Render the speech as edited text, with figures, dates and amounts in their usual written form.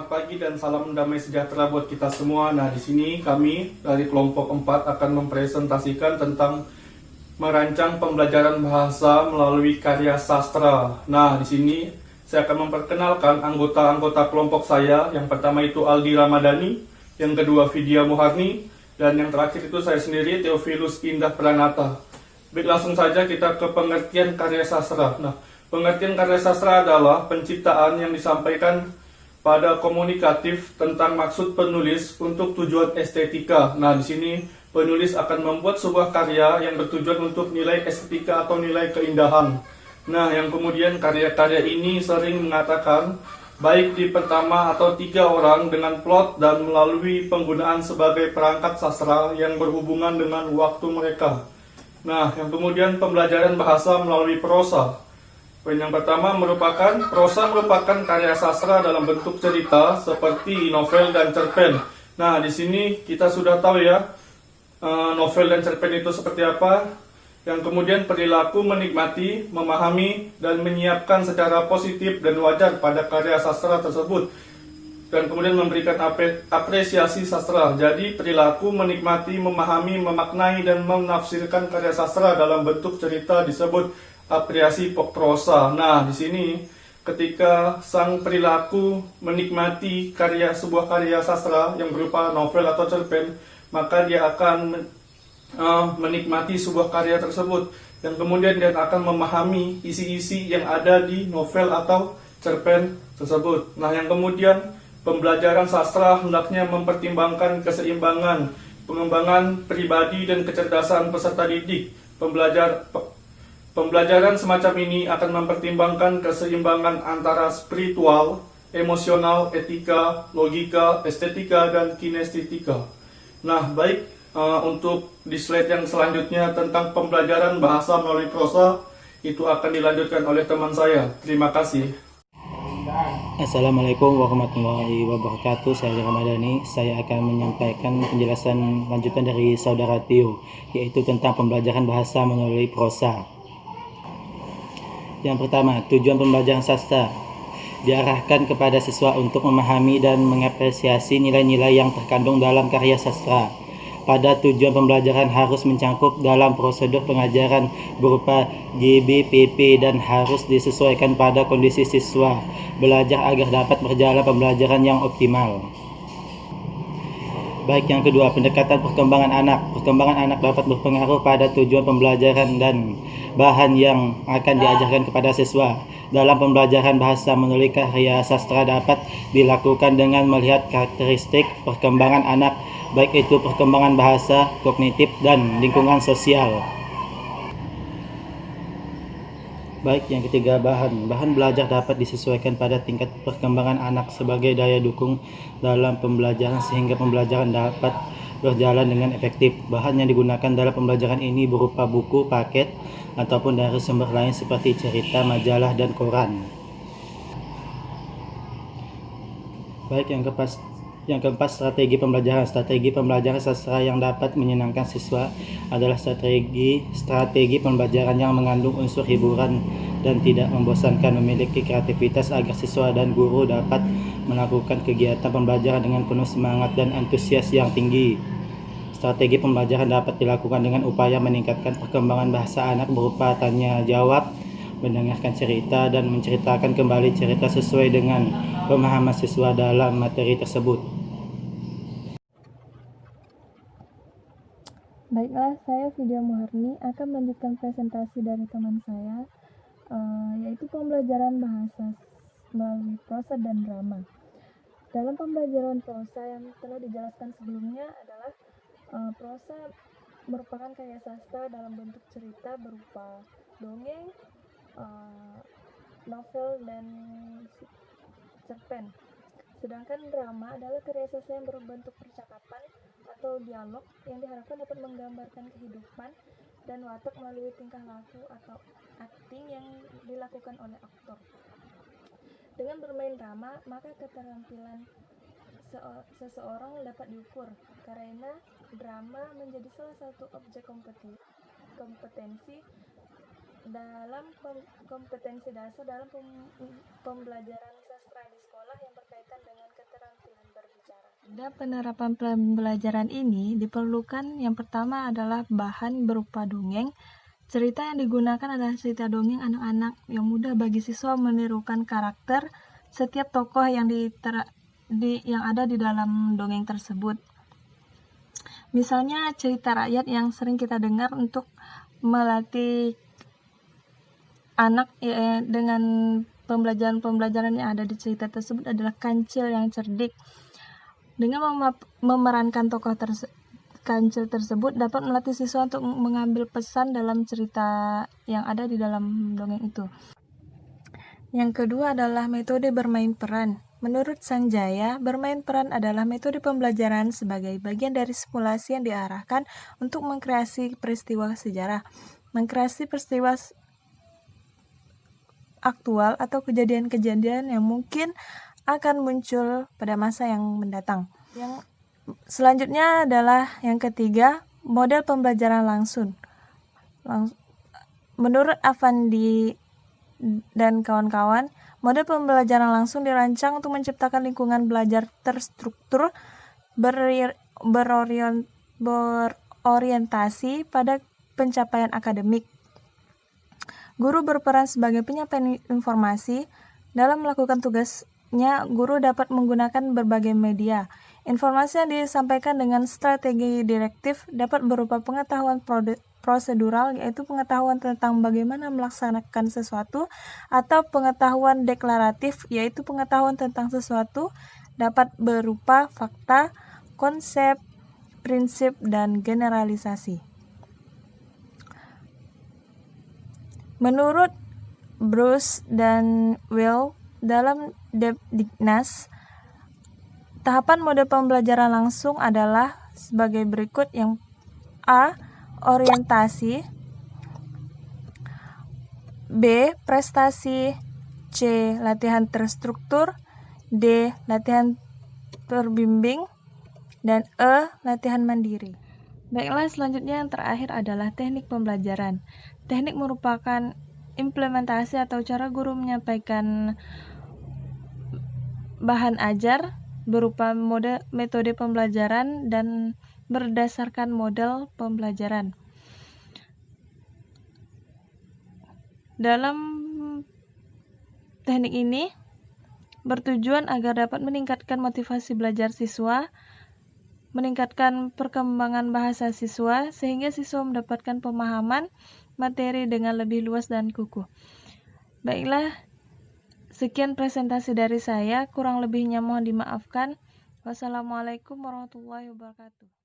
selamat pagi dan salam damai sejahtera buat kita semua. Nah, di sini kami dari kelompok 4 akan mempresentasikan tentang merancang pembelajaran bahasa melalui karya sastra. Nah, di sini saya akan memperkenalkan anggota-anggota kelompok saya. Yang pertama itu Aldi Ramadhani, yang kedua Vidya Muharni, dan yang terakhir itu saya sendiri, Theophilus Indah Pranata. Baik, langsung saja kita ke pengertian karya sastra. Nah, pengertian karya sastra adalah penciptaan yang disampaikan pada komunikatif tentang maksud penulis untuk tujuan estetika. Nah, di sini penulis akan membuat sebuah karya yang bertujuan untuk nilai estetika atau nilai keindahan. Nah, yang kemudian karya-karya ini sering mengatakan baik di pertama atau tiga orang dengan plot dan melalui penggunaan sebagai perangkat sastra yang berhubungan dengan waktu mereka. Nah, yang kemudian pembelajaran bahasa melalui prosa. Poin yang pertama prosa merupakan karya sastra dalam bentuk cerita seperti novel dan cerpen. Nah, di sini kita sudah tahu ya, novel dan cerpen itu seperti apa. Yang kemudian perilaku menikmati, memahami, dan menyiapkan secara positif dan wajar pada karya sastra tersebut. Dan kemudian memberikan apresiasi sastra. Jadi perilaku menikmati, memahami, memaknai, dan menafsirkan karya sastra dalam bentuk cerita disebut apresiasi prosa. Nah, di sini ketika sang perilaku menikmati sebuah karya sastra yang berupa novel atau cerpen, maka dia akan menikmati sebuah karya tersebut, dan kemudian dia akan memahami isi-isi yang ada di novel atau cerpen tersebut. Nah, yang kemudian pembelajaran sastra hendaknya mempertimbangkan keseimbangan, pengembangan pribadi dan kecerdasan peserta didik. Pembelajaran semacam ini akan mempertimbangkan keseimbangan antara spiritual, emosional, etika, logika, estetika, dan kinestetika. Nah, baik, untuk di slide yang selanjutnya tentang pembelajaran bahasa melalui prosa, itu akan dilanjutkan oleh teman saya. Terima kasih. Assalamualaikum warahmatullahi wabarakatuh. Saya Ramadhani. Saya akan menyampaikan penjelasan lanjutan dari saudara Theo, yaitu tentang pembelajaran bahasa melalui prosa. Yang pertama, tujuan pembelajaran sastra diarahkan kepada siswa untuk memahami dan mengapresiasi nilai-nilai yang terkandung dalam karya sastra. Pada tujuan pembelajaran harus mencangkup dalam prosedur pengajaran berupa GBPP dan harus disesuaikan pada kondisi siswa belajar agar dapat berjalan pembelajaran yang optimal. Baik, yang kedua, pendekatan perkembangan anak. Perkembangan anak dapat berpengaruh pada tujuan pembelajaran dan bahan yang akan diajarkan kepada siswa. Dalam pembelajaran bahasa melalui karya sastra dapat dilakukan dengan melihat karakteristik perkembangan anak, baik itu perkembangan bahasa, kognitif, dan lingkungan sosial. Baik, yang ketiga, bahan belajar dapat disesuaikan pada tingkat perkembangan anak sebagai daya dukung dalam pembelajaran sehingga pembelajaran dapat berjalan dengan efektif. Bahan yang digunakan dalam pembelajaran ini berupa buku, paket, ataupun dari sumber lain seperti cerita, majalah, dan koran. Baik, yang keempat, strategi pembelajaran. Strategi pembelajaran sastra yang dapat menyenangkan siswa adalah strategi pembelajaran yang mengandung unsur hiburan dan tidak membosankan, memiliki kreativitas agar siswa dan guru dapat melakukan kegiatan pembelajaran dengan penuh semangat dan antusias yang tinggi. Strategi pembelajaran dapat dilakukan dengan upaya meningkatkan perkembangan bahasa anak berupa tanya jawab, mendengarkan cerita, dan menceritakan kembali cerita sesuai dengan pemahaman siswa dalam materi tersebut. Baiklah, saya Vidya Muharni akan melanjutkan presentasi dari teman saya, yaitu pembelajaran bahasa melalui prosa dan drama. Dalam pembelajaran prosa yang telah dijelaskan sebelumnya adalah prosa merupakan karya sastra dalam bentuk cerita berupa dongeng, novel, dan cerpen. Sedangkan drama adalah karya sastra yang berbentuk percakapan atau dialog yang diharapkan dapat menggambarkan kehidupan dan watak melalui tingkah laku atau acting yang dilakukan oleh aktor. Dengan bermain drama, maka keterampilan seseorang dapat diukur, karena drama menjadi salah satu objek kompetensi dalam kompetensi dasar dalam pembelajaran sastra di sekolah yang berkaitan dengan Pada penerapan pembelajaran ini diperlukan yang pertama adalah bahan berupa dongeng. Cerita yang digunakan adalah cerita dongeng anak-anak yang mudah bagi siswa menirukan karakter setiap tokoh yang yang ada di dalam dongeng tersebut. Misalnya cerita rakyat yang sering kita dengar untuk melatih anak dengan pembelajaran-pembelajaran yang ada di cerita tersebut adalah Kancil yang Cerdik. Dengan memerankan tokoh Kancil tersebut dapat melatih siswa untuk mengambil pesan dalam cerita yang ada di dalam dongeng itu. Yang kedua adalah metode bermain peran. Menurut Sanjaya, bermain peran adalah metode pembelajaran sebagai bagian dari simulasi yang diarahkan untuk mengkreasi peristiwa sejarah, mengkreasi peristiwa aktual atau kejadian-kejadian yang mungkin akan muncul pada masa yang mendatang. Yang selanjutnya adalah yang ketiga, model pembelajaran langsung. Menurut Avandi dan kawan-kawan, model pembelajaran langsung dirancang untuk menciptakan lingkungan belajar terstruktur, berorientasi pada pencapaian akademik. Guru berperan sebagai penyampai informasi. Dalam melakukan tugasnya, guru dapat menggunakan berbagai media. Informasi yang disampaikan dengan strategi direktif dapat berupa pengetahuan prosedural, yaitu pengetahuan tentang bagaimana melaksanakan sesuatu, atau pengetahuan deklaratif, yaitu pengetahuan tentang sesuatu, dapat berupa fakta, konsep, prinsip, dan generalisasi. Menurut Bruce dan Will dalam Depdiknas, tahapan model pembelajaran langsung adalah sebagai berikut. Yang A. Orientasi, B. Prestasi, C. Latihan terstruktur, D. Latihan terbimbing, dan E. Latihan mandiri. Baiklah, selanjutnya yang terakhir adalah teknik pembelajaran. Teknik merupakan implementasi atau cara guru menyampaikan bahan ajar berupa metode pembelajaran dan berdasarkan model pembelajaran. Dalam teknik ini bertujuan agar dapat meningkatkan motivasi belajar siswa, meningkatkan perkembangan bahasa siswa, sehingga siswa mendapatkan pemahaman materi dengan lebih luas dan kukuh. Baiklah, sekian presentasi dari saya, kurang lebihnya mohon dimaafkan. Wassalamualaikum warahmatullahi wabarakatuh.